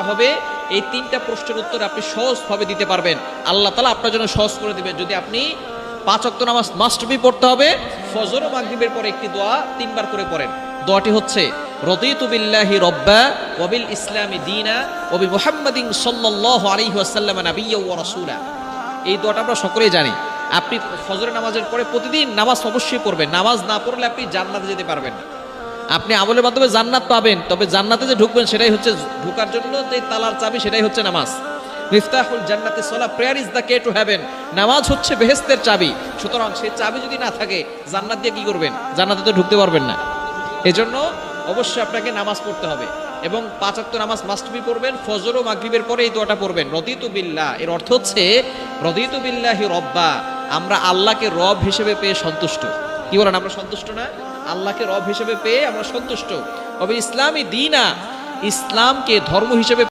হবে এই তিনটা প্রশ্নের উত্তর আপনি সহজভাবে দিতে পারবেন। আল্লাহ তাআলা আপনার জন্য সহজ করে দিবেন যদি আপনি 5 ওয়াক্ত নামাজ মাস্ট বি পড়তে হবে। ফজর ও মাগরিবের পরে একটি দোয়া 3 বার করে পড়েন। দোয়াটি হচ্ছে রাদিতু বিল্লাহি রাব্বা ওয়া বিল ইসলামি দীনা ওয়া বি মুহাম্মাদিন সাল্লাল্লাহু আলাইহি ওয়াসাল্লাম নাবিয়্যা ওয়া রাসূলা। এই দোয়াটা আমরা সকলেই জানি। আপনি ফজরের নামাজের পরে প্রতিদিন নামাজ অবশ্যই পড়বেন। নামাজ না পড়লে আপনি জান্নাতে যেতে পারবেন না। আপনি আমলের মাধ্যমে জান্নাত পাবেন, তবে জান্নাতে যে ঢুকবেন সেটাই হচ্ছে ঢোকার জন্য যে তালার চাবি, সেটাই হচ্ছে নামাজ। মিফতাহুল জান্নাতি সালাহ, prayer is the key to heaven. নামাজ হচ্ছে বেহেশতের চাবি। সুতরাং সেই চাবি যদি না থাকে জান্নাত দিয়ে কি করবেন? জান্নাতে তো ঢুকতে পারবেন না। এজন্য অবশ্যই আপনাকে নামাজ পড়তে হবে এবং 5 ওয়াক্ত নামাজ মাস্ট বি পড়বেন। ফজর ও মাগরিবের পরে এই দোয়াটা পড়বেন, রাদিতু বিল্লাহ। এর অর্থ হচ্ছে রাদিতু বিল্লাহি রব্বা, আমরা আল্লাহকে রব হিসেবে পেয়ে সন্তুষ্ট। কি বলেন, আমরা সন্তুষ্ট না? আল্লাহকে রব হিসেবে পেয়ে আমরা সন্তুষ্ট। তবে ইসলামী দীনা, ইসলামকে ধর্ম হিসেবে